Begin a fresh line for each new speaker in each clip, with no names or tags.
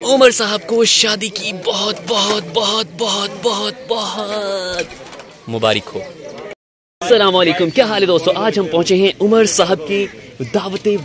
उमर साहब को शादी की बहुत बहुत बहुत बहुत बहुत बहुत मुबारक हो। अस्सलाम वालेकुम, क्या हाल है दोस्तों। आज हम पहुंचे हैं उमर साहब की दावते।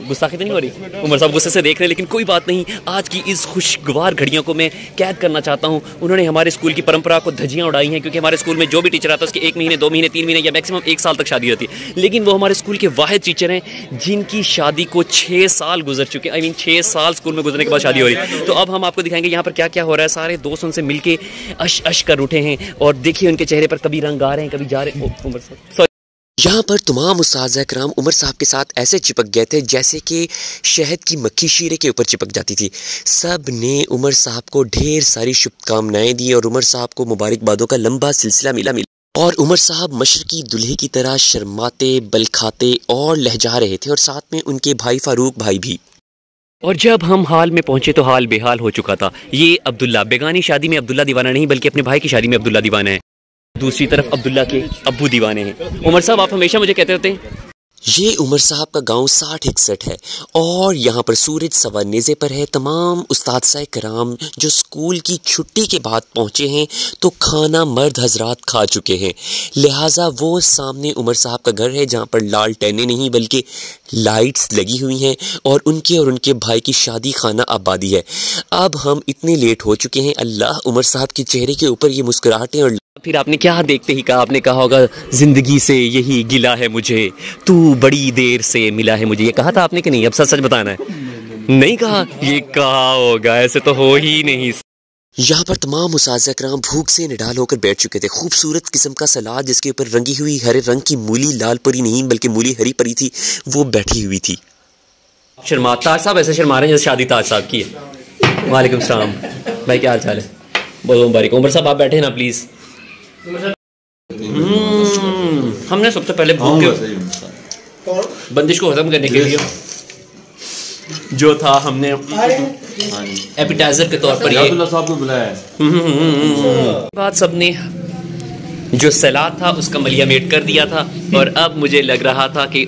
गुस्ताखी तो नहीं हो रही? उमर साहब गुस्से से देख रहे हैं, लेकिन कोई बात नहीं। आज की इस खुशगवार घड़ियों को मैं कैद करना चाहता हूं। उन्होंने हमारे स्कूल की परंपरा को धज्जियां उड़ाई हैं, क्योंकि हमारे स्कूल में जो भी टीचर आता है उसके 1 महीने 2 महीने 3 महीने या मैक्सिमम 1 साल तक शादी होती है। लेकिन वो हमारे स्कूल के वाहिद टीचर हैं जिनकी शादी को 6 साल गुजर चुके हैं। 6 साल स्कूल में गुजरने के बाद शादी हो रही है। तो अब हम आपको दिखाएंगे यहाँ पर क्या क्या हो रहा है। सारे दोस्त उनसे मिलके अश अश कर उठे हैं और देखिए उनके चेहरे पर कभी रंग आ रहे हैं, कभी जा रहे हैं। उमर साहब यहाँ पर तमाम उस्ताद इकराम उमर साहब के साथ ऐसे चिपक गए थे जैसे कि शहद की मक्खी शीरे के ऊपर चिपक जाती थी। सब ने उमर साहब को ढेर सारी शुभकामनाएं दी और उमर साहब को मुबारकबादों का लंबा सिलसिला मिला। और उमर साहब मशरकी दुल्हे की तरह शर्माते बलखाते और लहजा रहे थे, और साथ में उनके भाई फारूक भाई भी। और जब हम हाल में पहुंचे तो हाल बेहाल हो चुका था। ये अब्दुल्ला बेगानी शादी में अब्दुल्ला दीवाना नहीं, बल्कि अपने भाई की शादी में अब्दुल्ला दीवाना है। दूसरी तरफ अब्दुल्ला के अब्बू दीवाने हैं। उमर साहब आप हमेशा मुझे कहते रहते हैं ये उमर साहब का गांव 60-61 है और यहाँ पर सूरज सवा नेज़े पर है। तमाम उस्ताद कराम जो स्कूल की छुट्टी के बाद पहुँचे हैं तो खाना मर्द हजरात खा चुके हैं, लिहाजा वो सामने उमर साहब का घर है जहाँ पर लालटेनें नहीं बल्कि लाइट्स लगी हुई हैं और उनके भाई की शादी खाना आबादी है। अब हम इतने लेट हो चुके हैं। अल्लाह, उमर साहब के चेहरे के ऊपर ये मुस्कुराहटें। और फिर आपने क्या देखते ही कहा? आपने कहा होगा जिंदगी से यही गिला है मुझे, तू बड़ी देर से मिला है मुझे। ये कहा था आपने कि नहीं? अब सच सच बताना है। नहीं कहा? ये कहा होगा, ऐसे तो हो ही नहीं। यहाँ पर तमाम उस्ताद इकराम भूख से निडाल होकर बैठ चुके थे। खूबसूरत किस्म का सलाद जिसके ऊपर रंगी हुई हरे रंग की मूली, लाल परी नहीं बल्कि मूली हरी परी थी, वो बैठी हुई थी। शर्मा ताज साहब ऐसे शर्मा रहे हैं जैसे शादी ताज साहब की है। वालेकुम सलाम भाई, क्या हाल चाल है? बहुत मुबारक। उमर साहब आप बैठे ना प्लीज। हमने सबसे पहले भूख के बंदिश को खत्म करने के लिए जो था, हमने एपिटाइजर के तौर पर ये साहब को बुलाया। बाद सबने जो सलाद था उसका मलिया मेट कर दिया था, और अब मुझे लग रहा था कि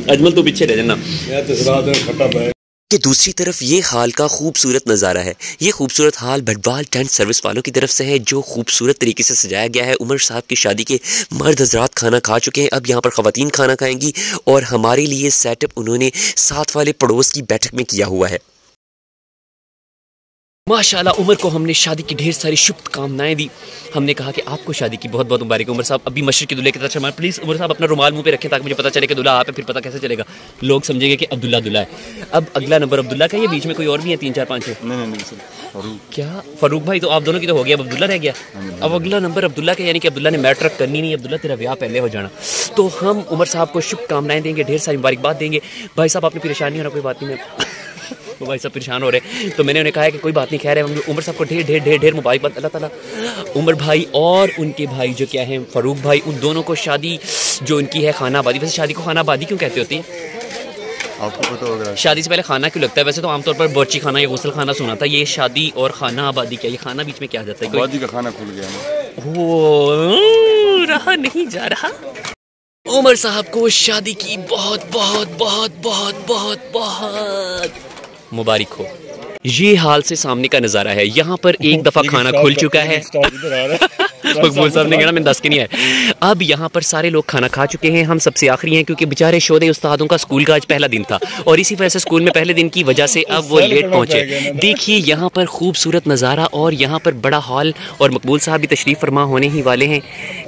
अजमल तो पीछे रह जाना। कि दूसरी तरफ ये हाल का खूबसूरत नज़ारा है। ये खूबसूरत हाल भटवाल टेंट सर्विस वालों की तरफ से है, जो खूबसूरत तरीके से सजाया गया है। उमर साहब की शादी के मर्द हजरात खाना खा चुके हैं, अब यहाँ पर ख़वातीन खाना खाएंगी और हमारे लिए सेटअप उन्होंने साथ वाले पड़ोस की बैठक में किया हुआ है। माशाल्लाह उमर को हमने शादी की ढेर सारी शुभकामनाएं दी। हमने कहा कि आपको शादी की बहुत बहुत मुबारक। उमर साहब अभी मशरक़ी दूल्हे की तरफ से प्लीज़ उमर साहब अपना रुमाल मुंह पे रखें ताकि मुझे पता चले कि दूल्हा आप है। फिर पता कैसे चलेगा? लोग समझेंगे कि अब्दुल्ला दूल्हा है। अब अगला नंबर अब्दुल्ला का, ये बीच में कोई और भी है? 3 4 5 6 नहीं क्या फारूक भाई? तो आप दोनों की तो हो गया, अब अब्दुल्ला रह गया। अब अगला नंबर अब्दुल्ला का, यानी कि अब्दुल्ला ने मैट्रिक करनी नहीं। अब्दुल्ला तेरा ब्याह पहले हो जाना। तो हम उमर साहब को शुभकामनाएं देंगे, ढेर सारी मुबारकबाद देंगे। भाई साहब आपने परेशान नहीं होना, कोई बात नहीं। तो भाई सब परेशान हो रहे, तो मैंने उन्हें कहा है कि कोई बात नहीं, खैर है। हम उमर साहब को ढेर ढेर ढेर ढेर मुबारकबाद। अल्लाह ताला उमर भाई और उनके भाई जो क्या है फारूक भाई, उन दोनों को शादी जो उनकी है खाना आबादी। वैसे शादी को खाना आबादी क्यों कहते होती है? आपको पता होगा। शादी से पहले खाना क्यों लगता है? वैसे तो आमतौर पर बच्ची खाना या गुसल खाना सुना था। ये शादी और खाना आबादी क्या? ये खाना बीच में क्या जाता है? आबादी का खाना खुल गया ना, हो रहा नहीं जा रहा। उमर साहब को शादी की बहुत बहुत बहुत बहुत बहुत बहुत मुबारक हो। ये हाल से सामने का नज़ारा है। यहाँ पर एक दफ़ा खाना खुल चुका है। मकबूल साहब ने कहा मैंने 10 के नहीं है। अब यहाँ पर सारे लोग खाना खा चुके हैं, हम सबसे आखिरी हैं, क्योंकि बेचारे शोधे उस्तादों का स्कूल का आज पहला दिन था और इसी वजह से स्कूल में पहले दिन की वजह से अब वो लेट पहुँचे। देखिए यहाँ पर खूबसूरत नज़ारा और यहाँ पर बड़ा हॉल, और मकबूल साहब भी तशरीफ़ फरमा होने ही वाले हैं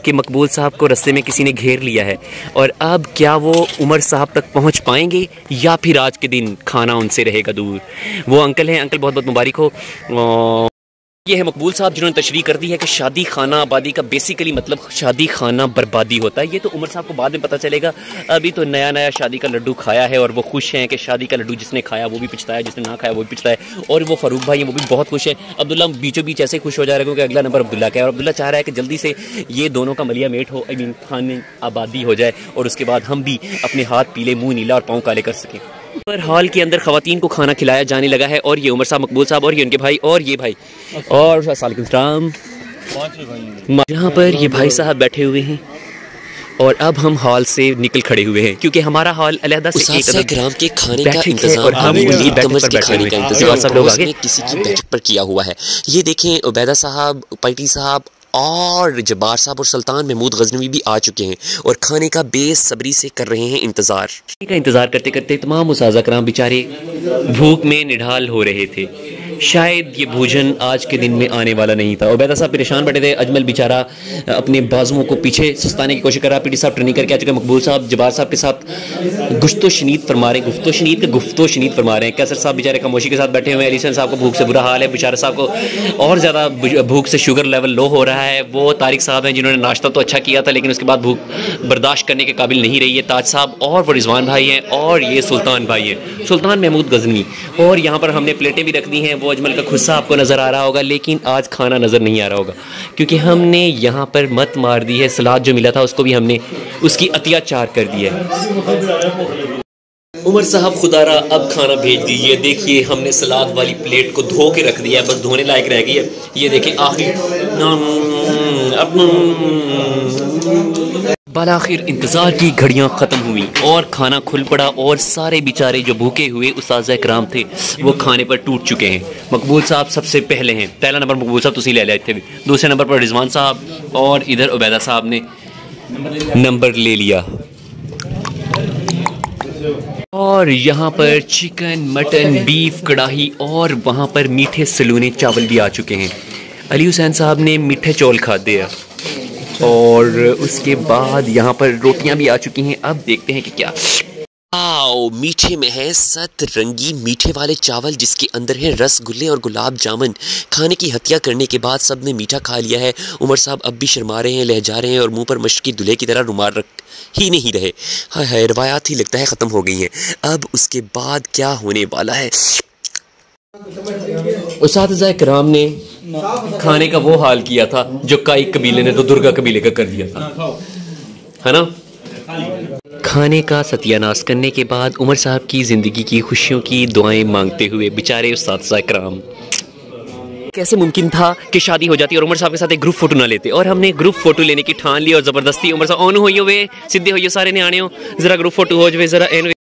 कि मकबूल साहब को रास्ते में किसी ने घेर लिया है। और अब क्या वो उमर साहब तक पहुँच पाएंगे या फिर आज के दिन खाना उनसे रहेगा दूर? वो अंकल हैं, अंकल बहुत बहुत मुबारक हो। ये है मकबूल साहब जिन्होंने तशरीह कर दी है कि शादी खाना आबादी का बेसिकली मतलब शादी खाना बर्बादी होता है। ये तो उमर साहब को बाद में पता चलेगा। अभी तो नया नया शादी का लड्डू खाया है और वो खुश हैं कि शादी का लड्डू जिसने खाया वो भी पिछताया, जिसने ना खाया वो भी पिछताया। और वो फारूक भाई हैं, वो भी बहुत खुश है। अब्दुल्ला बीचों बीच ऐसे खुश हो जा रहा है क्योंकि अगला नंबर अब्दुल्ला का है और अब्दुल्ला चाह रहा है कि जल्दी से ये दोनों का मलिया मेट हो, खाने आबादी हो जाए और उसके बाद हम भी अपने हाथ पीले मुँह नीला और पाँव काले कर सकें। पर हॉल के अंदर खवातीन को खाना खिलाया जाने लगा है और ये उमर साहब, मकबूल साहब और ये उनके भाई और ये भाई और सलाम। यहाँ पर ये भाई साहब बैठे हुए हैं और अब हम हॉल से निकल खड़े हुए हैं क्योंकि हमारा हॉल अलग से एक
ग्राम के खाने का इंतजाम
और हम
खाने का इंतजाम सब लोग आगे किसी की बैठक पर किया हुआ है। ये देखें उबैदा साहब, पलटी साहब और जब्बार साहब और सुल्तान महमूद गजनवी भी आ चुके हैं और खाने का बेसब्री से कर रहे हैं इंतज़ार करते करते तमाम मुसाज़ा कराम बेचारे भूख में निढाल हो रहे थे। शायद ये भोजन आज के दिन में आने वाला नहीं था। उबैदा साहब परेशान बैठे थे, अजमल बेचारा अपने बाजुओं को पीछे सुस्ताने की कोशिश कर रहा। पीटी साहब ट्रेनिंग करके आ चुके, मकबूल साहब जब्बार साहब के साथ गुफ्तो शनीद फरमा रहे हैं। कैसर साहब बेचारे खामोशी के साथ बैठे हुए हैं। अली साहब को भूख से बुरा हाल है, बेचारा साहब को और ज़्यादा भूख से शुगर लेवल लो हो रहा है। वो तारिक साहब हैं जिन्होंने नाश्ता तो अच्छा किया था लेकिन उसके बाद भूख बर्दाश्त करने के काबिल नहीं रही है। ताज साहब और वो रिजवान भाई हैं और ये सुल्तान भाई हैं, सुल्तान महमूद गजनी। और यहाँ पर हमने प्लेटें भी रख दी हैं। वो अजमल का खुस्सा आपको नज़र आ रहा होगा लेकिन आज खाना नज़र नहीं आ रहा होगा क्योंकि हमने यहाँ पर मत मार दी है। सलाद जो मिला था उसको भी हमने उसकी अतिया चार कर दिया है। उमर साहब खुदारा अब खाना भेज दीजिए। देखिए हमने सलाद वाली प्लेट को धो के रख दिया है, बस धोने लायक रह गई है। ये देखिए बालाखिर इंतज़ार की घड़ियां ख़त्म हुई और खाना खुल पड़ा और सारे बेचारे जो भूखे हुए उस्ताज़ इकराम थे वो खाने पर टूट चुके हैं। मकबूल साहब सबसे पहले हैं, पहला नंबर मकबूल साहब तुसी ले लिया थे। दूसरे नंबर पर रिजवान साहब और इधर उबैदा साहब ने नंबर ले लिया। और यहाँ पर चिकन, मटन, बीफ कढ़ाई और वहाँ पर मीठे सलूने चावल भी आ चुके हैं। अली हुसैन साहब ने मीठे चौल खा दिया और उसके बाद यहाँ पर रोटियाँ भी आ चुकी हैं। अब देखते हैं कि क्या। आओ, मीठे में है सतरंगी मीठे वाले चावल जिसके अंदर है रसगुल्ले और गुलाब जामुन। खाने की हत्या करने के बाद सब ने मीठा खा लिया है। उमर साहब अब भी शर्मा रहे हैं, लहजा रहे हैं और मुंह पर मशकी दूल्हे की तरह रुमाल रख ही नहीं रहे। हाय हाय, रवायात ही लगता है ख़त्म हो गई हैं। अब उसके बाद क्या होने वाला है।
उस्ताद इकराम ने खाने का वो हाल किया था जो काई कबीले ने तो दुर्गा कबीले का कर दिया था, है ना। खाने का सत्यानाश करने के बाद उमर साहब की ज़िंदगी की खुशियों की दुआएं मांगते हुए बेचारे उस्ताद इकराम, कैसे मुमकिन था कि शादी हो जाती और उमर साहब के साथ एक ग्रुप फोटो ना लेते। और हमने ग्रुप फोटो लेने की ठान ली और ज़बरदस्ती उमर साहब ऑन होइयो वे सीधे होइयो सारे ने आने हो ज़रा ग्रुप फोटो हो जाए ज़रा एन।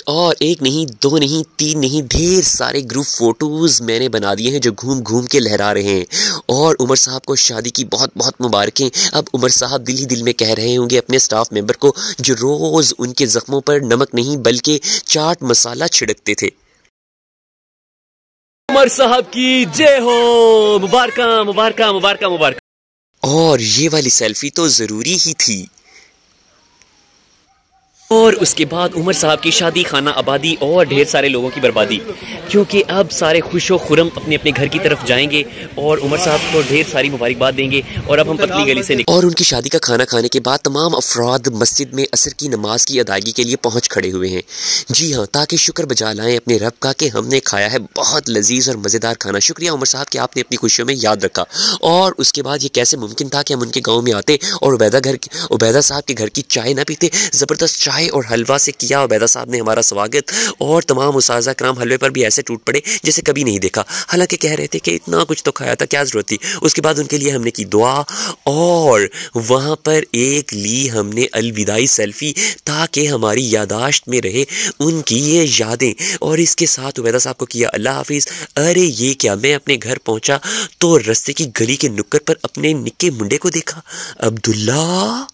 और एक नहीं, दो नहीं, तीन नहीं, ढेर सारे ग्रुप फोटोज़ मैंने बना दिए हैं जो घूम घूम के लहरा रहे हैं। और उमर साहब को शादी की बहुत बहुत मुबारकें। अब उमर साहब दिल ही दिल में कह रहे होंगे अपने स्टाफ मेंबर को जो रोज़ उनके ज़ख्मों पर नमक नहीं बल्कि चाट मसाला छिड़कते थे।
उमर साहब की जय हो, मुबारका मुबारका मुबारका मुबारका।
और ये वाली सेल्फी तो ज़रूरी ही थी।
और उसके बाद उमर साहब की शादी, खाना आबादी और ढेर सारे लोगों की बर्बादी, क्योंकि अब सारे खुशो खुरम अपने अपने घर की तरफ जाएंगे और उमर साहब को ढेर सारी मुबारकबाद देंगे। और अब हम पतली गली से
और उनकी शादी का खाना खाने के बाद तमाम अफराद मस्जिद में असर की नमाज की अदायगी के लिए पहुंच खड़े हुए हैं। जी हाँ, ताकि शुक्र बजा लाएं अपने रब का कि हमने खाया है बहुत लजीज और मज़ेदार खाना। शुक्रिया उमर साहब कि आपने अपनी खुशियों में याद रखा। और उसके बाद ये कैसे मुमकिन था कि हम उनके गाँव में आते और उबैदा साहब के घर की चाय ना पीते। ज़बरदस्त चाय और हलवा से किया उबैदा साहब ने हमारा स्वागत। और तमाम उस्ताज़ इकराम हलवे पर भी ऐसे टूट पड़े जैसे कभी नहीं देखा। हालांकि कह रहे थे कि इतना कुछ तो खाया था, क्या ज़रूरत थी। उसके बाद उनके लिए हमने की दुआ और वहाँ पर एक ली हमने अलविदाई सेल्फी ताकि हमारी यादाश्त में रहे उनकी ये यादें। और इसके साथ उबैदा साहब को किया अल्लाह हाफिज़। अरे ये क्या, मैं अपने घर पहुँचा तो रस्ते की गली के नुक्कड़ पर अपने निक्के मुंडे को देखा, अब्दुल्ला।